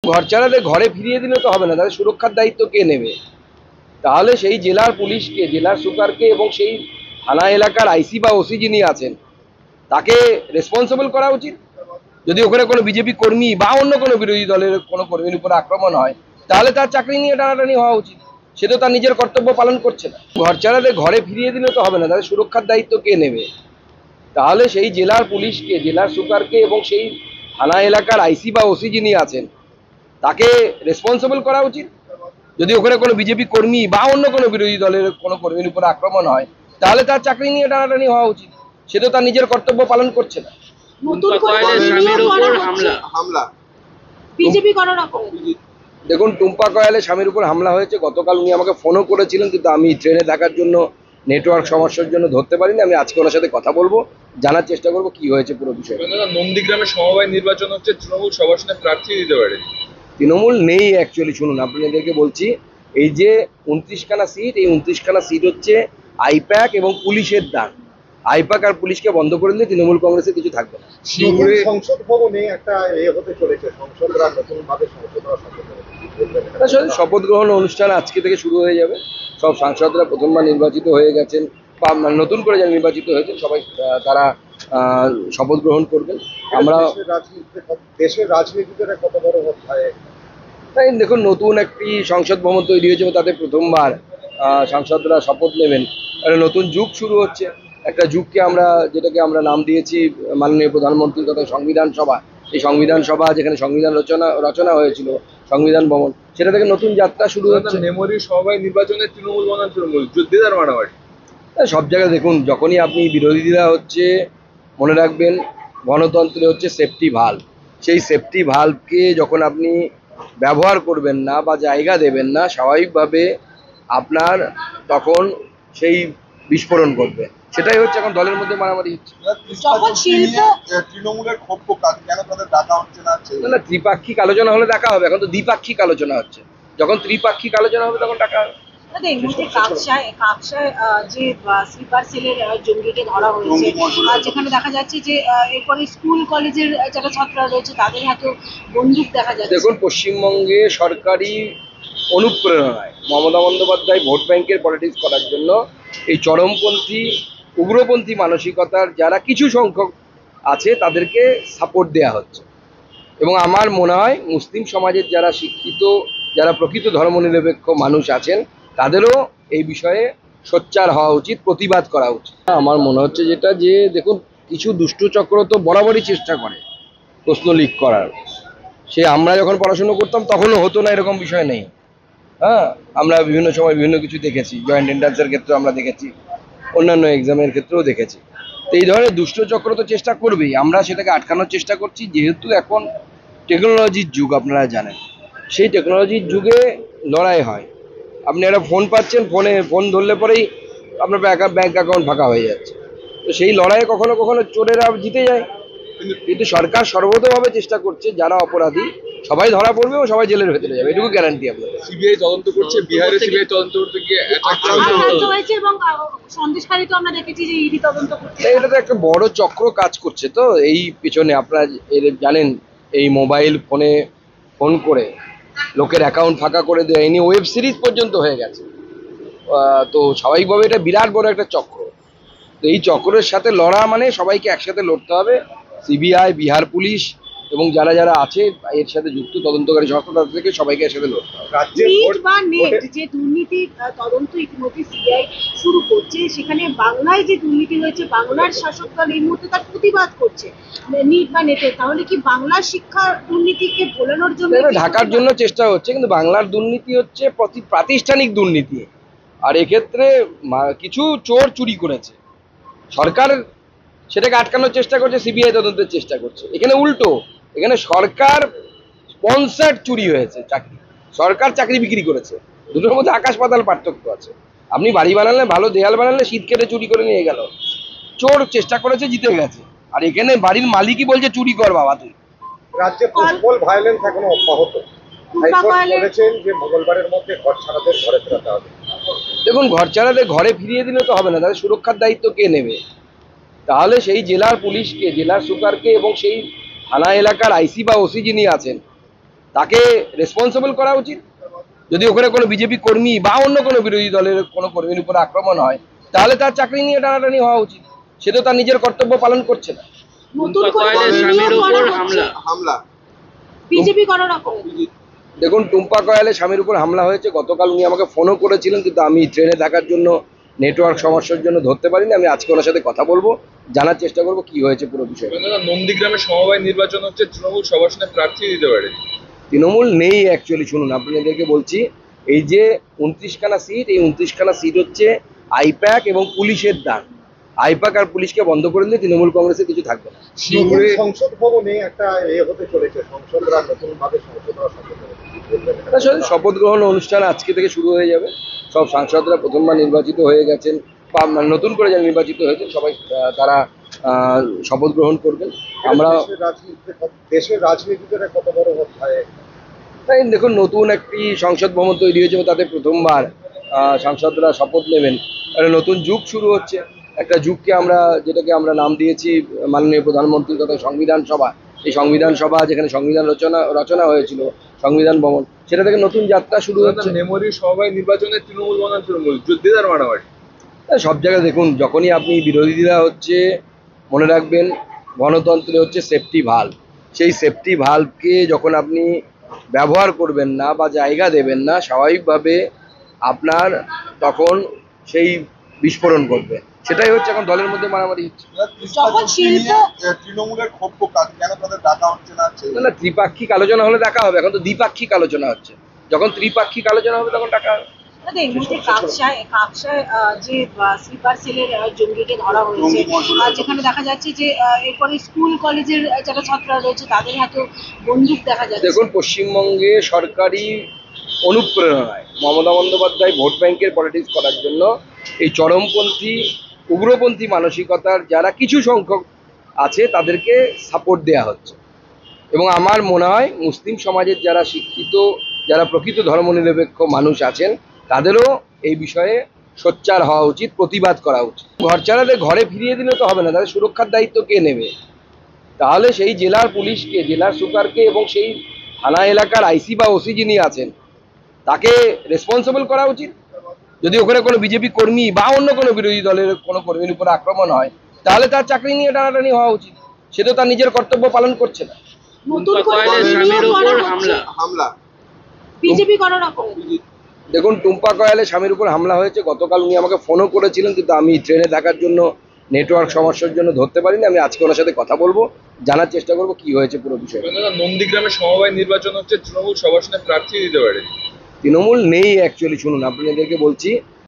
ঘর ছাড়াদের ঘরে ফিরিয়ে দিলে তো হবে না, তাদের সুরক্ষার দায়িত্ব কে নেবে? তাহলে সেই জেলার পুলিশকে, জেলার সুপারকে এবং সেই থানা এলাকার আইসি বা ওসি যিনি আছেন তাকে রেসপন্সিবল করা উচিত। যদি ওখানে কোনো বিজেপি কর্মী বা অন্য কোনো বিরোধী দলের কোনো কর্মীর উপর আক্রমণ হয় তাহলে তার চাকরি নিয়ে টানাটানি হওয়া উচিত। সে তো তার নিজের কর্তব্য পালন করছে না। ঘর ছাড়াদের ঘরে ফিরিয়ে দিলে তো হবে না, তাদের সুরক্ষার দায়িত্ব কে নেবে? তাহলে সেই জেলার পুলিশকে, জেলার সুপারকে এবং সেই থানা এলাকার আইসি বা ওসি যিনি আছেন তাকে রেসপন্সিবল করা উচিত। যদি ওখানে কোনো বিজেপি কর্মী বা অন্য কোনো বিরোধী দলের কোনো কর্মীর উপর আক্রমণ হয় তাহলে তার চাকরি নিয়ে টানাটানি হওয়া উচিত। সে তো তার নিজের কর্তব্য পালন করছে না। দেখুন, টুম্পা কয়ালে স্বামীর উপর হামলা হয়েছে। গতকাল উনি আমাকে ফোনও করেছিলেন, কিন্তু আমি ট্রেনে থাকার জন্য, নেটওয়ার্ক সমস্যার জন্য ধরতে পারিনি। আমি আজকে ওনার সাথে কথা বলবো, জানার চেষ্টা করবো কি হয়েছে পুরো বিষয়। নন্দীগ্রামে সমবায় নির্বাচন হচ্ছে, তৃণমূল সবার সাথে প্রার্থী দিতে পারে। তৃণমূল নেই অ্যাকচুয়ালি। শুনুন, আপনাদেরকে বলছি, এই যে 29খানা সিট, এই 29খানা সিট হচ্ছে আইপ্যাক এবং পুলিশের দান। আইপ্যাক আর পুলিশকে বন্ধ করে দিলে তৃণমূল কংগ্রেসের কিছু থাকবে না। সংসদ ভবনে একটা হতে চলেছে, সংসদরা নতুনভাবে শপথ গ্রহণ অনুষ্ঠান আজকে থেকে শুরু হয়ে যাবে। সব সাংসদরা প্রথমবার নির্বাচিত হয়ে গেছেন বা নতুন করে যারা নির্বাচিত হয়েছেন সবাই তারা শপথ গ্রহণ করবেন। আমরা দেশের রাজনীতিতে কত বড় তাই দেখুন, নতুন একটি সংসদ ভবন তৈরি হয়েছে, তাতে প্রথমবার সাংসদরা শপথ নেবেন। একটা নতুন যুগ শুরু হচ্ছে, একটা যুগকে আমরা, যেটাকে আমরা নাম দিয়েছি মাননীয় প্রধানমন্ত্রীর কথা সংবিধান সভা। এই সংবিধান সভা, যেখানে সংবিধান রচনা হয়েছিল, সংবিধান ভবন, সেটা থেকে নতুন যাত্রা শুরু হচ্ছে। মেমোরি সমবায় নির্বাচনে তৃণমূল বনাম তৃণমূল যুদ্ধেদার মারামারি সব জায়গায় দেখুন, যখনই আপনি বিরোধীরা হচ্ছে, মনে রাখবেন গণতন্ত্রে হচ্ছে সেফটি ভাল্ব। সেই সেফটি ভাল্বকে যখন আপনি ব্যবহার করবেন না বা জায়গা দেবেন না, স্বাভাবিকভাবে আপনার তখন সেই বিস্ফোরণ করবে। সেটাই হচ্ছে এখন দলের মধ্যে মারামারি হচ্ছে। না, ত্রিপাক্ষিক আলোচনা হলে ডাকা হবে। এখন তো দ্বিপাক্ষিক আলোচনা হচ্ছে। যখন ত্রিপাক্ষিক আলোচনা হবে তখন ডাকা হবে। যেখানে দেখা যাচ্ছে যে এরপরে স্কুল কলেজের যারা ছাত্ররা রয়েছে তাদের হাতেও বন্দুক দেখা যাচ্ছে। দেখুন, পশ্চিমবঙ্গে সরকারি অনুপ্রেরণায় মমতা বন্দ্যোপাধ্যায় ভোট ব্যাংকের পলিটিক্স করার জন্য এই চরমপন্থী, উগ্রপন্থী মানসিকতার যারা কিছু সংখ্যক আছে তাদেরকে সাপোর্ট দেওয়া হচ্ছে। এবং আমার মনে হয় মুসলিম সমাজের যারা শিক্ষিত, যারা প্রকৃত ধর্মনিরপেক্ষ মানুষ আছেন, তাদেরও এই বিষয়ে সোচ্চার হওয়া উচিত, প্রতিবাদ করা উচিত। আমার মনে হচ্ছে যেটা, যে দেখুন, কিছু দুষ্ট চক্র তো বরাবরই চেষ্টা করে প্রশ্ন লিক করার। সে আমরা যখন পড়াশুনো করতাম তখনও হতো না, এরকম বিষয় নেই। হ্যাঁ, আমরা বিভিন্ন সময় বিভিন্ন কিছু দেখেছি, জয়েন্ট এন্ট্রান্সের ক্ষেত্রে আমরা দেখেছি, অন্যান্য এক্সামের ক্ষেত্রেও দেখেছি। তো এই ধরনের দুষ্ট চক্র তো চেষ্টা করবেই, আমরা সেটাকে আটকানোর চেষ্টা করছি। যেহেতু এখন টেকনোলজির যুগ, আপনারা জানেন, সেই টেকনোলজির যুগে লড়াই হয়। আপনি একটা ফোন পাচ্ছেন, ফোন ধরলে পরেই আপনার ব্যাংক অ্যাকাউন্ট ফাঁকা হয়ে যাচ্ছে। তো সেই লড়াইয়ে কখনো কখনো চোরেরা জিতে যায়। কিন্তু সরকার সর্বতভাবে চেষ্টা করছে, যারা অপরাধী সবাই ধরা পড়বে ও সবাই জেলের ভেতরে যাবে, এটুকু গ্যারান্টি আপনাদের। সিবিআই তদন্ত করছে, বিহারে সিবিআই তদন্ত করতে গিয়ে এটা তো একটা বড় চক্র কাজ করছে। তো এই পিছনে আপনারা জানেন, এই মোবাইল ফোন করে লোকের অ্যাকাউন্ট ফাঁকা করে দেয়, এই নিয়ে ওয়েব সিরিজ পর্যন্ত হয়ে গেছে। তো স্বাভাবিকভাবে এটা বিরাট বড় একটা চক্র। তো এই চক্রের সাথে লড়া মানে সবাইকে একসাথে লড়তে হবে। সিবিআই, বিহার পুলিশ এবং যারা যারা আছে এর সাথে যুক্ত তদন্তকারী সংস্থা, তাদের থেকে সবাইকে একসাথে লড়তে হবে। যে দুর্নীতি তদন্ত ইতিমধ্যে সিবিআই শুরু করছে, সেখানে বাংলায় যে দুর্নীতি হয়েছে, বাংলার শাসক দল এই মুহূর্তে তার প্রতিবাদ করছে নিট বা নেটে। তাহলে কি বাংলার শিক্ষা দুর্নীতিকে ভোলানোর জন্য, ঢাকার জন্য চেষ্টা হচ্ছে, কিন্তু বাংলার দুর্নীতি হচ্ছে প্রাতিষ্ঠানিক দুর্নীতি। আর এক্ষেত্রে কিছু চোর চুরি করেছে, সরকার সেটাকে আটকানোর চেষ্টা করছে, সিবিআই তদন্তের চেষ্টা করছে। এখানে উল্টো, এখানে সরকার স্পন্সার্ড চুরি হয়েছে চাকরি, সরকার চাকরি বিক্রি করেছে। দুটোর মধ্যে আকাশ পাতাল পার্থক্য আছে। আপনি বাড়ি বানালে, ভালো দেয়াল বানালে, শীত কেটে চুরি করে নিয়ে গেল, চোর চেষ্টা করেছে, জিতে গেছে। আর এখানে বাড়ির মালিকই বলছে চুরি কর বাবা তুই। রাজ্যে পোস্টাল ভায়োলেন্স এখনো অব্যাহত। বলেছেন যে মঙ্গলবারের মধ্যে ঘর ছাড়াদের ঘরে ফেরাতে হবে। দেখুন, ঘর ছাড়াদের ঘরে ফিরিয়ে দিলে তো হবে না, তাদের সুরক্ষার দায়িত্ব কে নেবে? তাহলে সেই জেলার পুলিশকে, জেলার সুপারকে এবং সেই থানা এলাকার আইসি বা ওসি যিনি আছেন তাকে রেসপন্সিবল করা উচিত। যদি ওখানে কোনো বিজেপি কর্মী বা অন্য কোনো বিরোধী দলের কোনো কর্মীর উপর আক্রমণ হয়, তাহলে তার চাকরি নিয়ে টানাটানি হওয়া উচিত। সে তো তার নিজের কর্তব্য পালন করছে না। নতুন করে স্বামীর উপর হামলা বিজেপি করার অপরাধ। দেখুন, টুম্পা কয়ালে স্বামীর উপর হামলা হয়েছে। গতকাল উনি আমাকে ফোনও করেছিলেন, কিন্তু আমি ট্রেনে থাকার জন্য, নেটওয়ার্ক সমস্যার জন্য ধরতে পারিনি। আমি আজকে ওনার সাথে কথা বলবো, জানার চেষ্টা করবো কি হয়েছে পুরো বিষয়। নন্দীগ্রামে সমবায় নির্বাচন হচ্ছে, তৃণমূল সবার সামনে প্রার্থী দিতে পারে। তৃণমূল নেই অ্যাকচুয়ালি। শুনুন, আপনাদেরকে বলছি, এই যে 29খানা সিট, এই 29খানা সিট হচ্ছে আইপ্যাক এবং পুলিশের দান। আইপ্যাক আর পুলিশকে বন্ধ করে দিলে তৃণমূল কংগ্রেসের কিছু থাকবে না। নতুন সংসদ ভবনে একটা হতে চলেছে, সংসদরা নতুন ভাবে সংসদরা শপথ নেবে। আসলে শপথ গ্রহণ অনুষ্ঠান আজকে থেকে শুরু হয়ে যাবে। সব সাংসদরা প্রথমবার নির্বাচিত হয়ে গেছেন বা নতুন করে যারা নির্বাচিত হয়েছেন সবাই তারা শপথ গ্রহণ করবেন। আমরা দেশের রাজনীতিতে কত বড় অধ্যায়। তাই দেখুন, নতুন একটি সংসদ ভবন তৈরি হয়েছে, তাতে প্রথমবার সাংসদরা শপথ নেবেন। একটা নতুন যুগ শুরু হচ্ছে, একটা যুগকে যেটাকে আমরা নাম দিয়েছি মাননীয় প্রধানমন্ত্রীর কথা সংবিধান সভা। এই সংবিধান সভা যেখানে সংবিধান রচনা হয়েছিল, সংবিধান ভবন, সেটা থেকে নতুন যাত্রা শুরু হচ্ছে। মেমোরি সমবায় নির্বাচনে তৃণমূল বনাম তৃণমূল যুদ্ধেদার মারামারি। সব জায়গায় দেখুন, যখনই আপনি বিরোধীরা হচ্ছে, মনে রাখবেন গণতন্ত্রে হচ্ছে সেফটি ভাল্ব। সেই সেফটি ভাল্বকে যখন আপনি ব্যবহার করবেন না বা জায়গা দেবেন না, স্বাভাবিকভাবে আপনার তখন সেই বিস্ফোরণ করবে। সেটাই হচ্ছে এখন দলের মধ্যে মারামারি হচ্ছে। যখন শিল্প তৃণমূলের ক্ষোভ কেন তাদের ডাকা হচ্ছে না? না, ত্রিপাক্ষিক আলোচনা হলে দেখা হবে। এখন তো দ্বিপাক্ষিক আলোচনা হচ্ছে। যখন ত্রিপাক্ষিক আলোচনা হবে তখন টাকা হবে। এর মধ্যে কাকসায় যে স্লিপার সেলের জঙ্গিকে ধরা হয়েছে, যেখানে দেখা যাচ্ছে যে এরপরে স্কুল কলেজের যারা ছাত্ররা রয়েছে তাদের হাতে বন্দুক দেখা যাচ্ছে। দেখুন, পশ্চিমবঙ্গে সরকারি অনুপ্রেরণায় মমতা বন্দ্যোপাধ্যায় ভোট ব্যাংকের পলিটিক্স করার জন্য এই চরমপন্থী উগ্রপন্থী মানসিকতার যারা কিছু সংখ্যক আছে তাদেরকে সাপোর্ট দেয়া হচ্ছে। এবং আমার মনে হয় মুসলিম সমাজের যারা শিক্ষিত, যারা প্রকৃত ধর্মনিরপেক্ষ মানুষ আছেন, তাদেরও এই বিষয়ে সোচ্চার হওয়া উচিত, প্রতিবাদ করা উচিত। ঘর ছাড়াদের ঘরে ফিরিয়ে দিলে তো হবে না, তাদের সুরক্ষার দায়িত্ব কে নেবে? তাহলে সেই জেলার পুলিশকে, জেলার সুপারকে এবং সেই থানা এলাকার আইসি বা ওসি যিনি আছেন তাকে রেসপন্সিবল করা উচিত। যদি ওখানে কোনো বিজেপি কর্মী বা অন্য কোনো বিরোধী দলের কোনো কর্মীর উপর আক্রমণ হয়, তাহলে তার চাকরি নিয়ে টানাটানি হওয়া উচিত। সে তো তার নিজের কর্তব্য পালন করছে না। নতুন করে স্বামীর উপর হামলা বিজেপি করার অপরাধ। দেখুন, টুম্পা কয়ালে স্বামীর উপর হামলা হয়েছে। গতকাল উনি আমাকে ফোনও করেছিলেন, কিন্তু আমি ট্রেনে থাকার জন্য, নেটওয়ার্ক সমস্যার জন্য ধরতে পারিনি। আমি আজকে ওনার সাথে কথা বলবো, জানার চেষ্টা করবো কি হয়েছে পুরো বিষয়। নন্দীগ্রামে সমবায় নির্বাচন হচ্ছে, তৃণমূল সবার সামনে প্রার্থী দিতে পারে। তৃণমূল নেই অ্যাকচুয়ালি। শুনুন, আপনাদেরকে বলছি,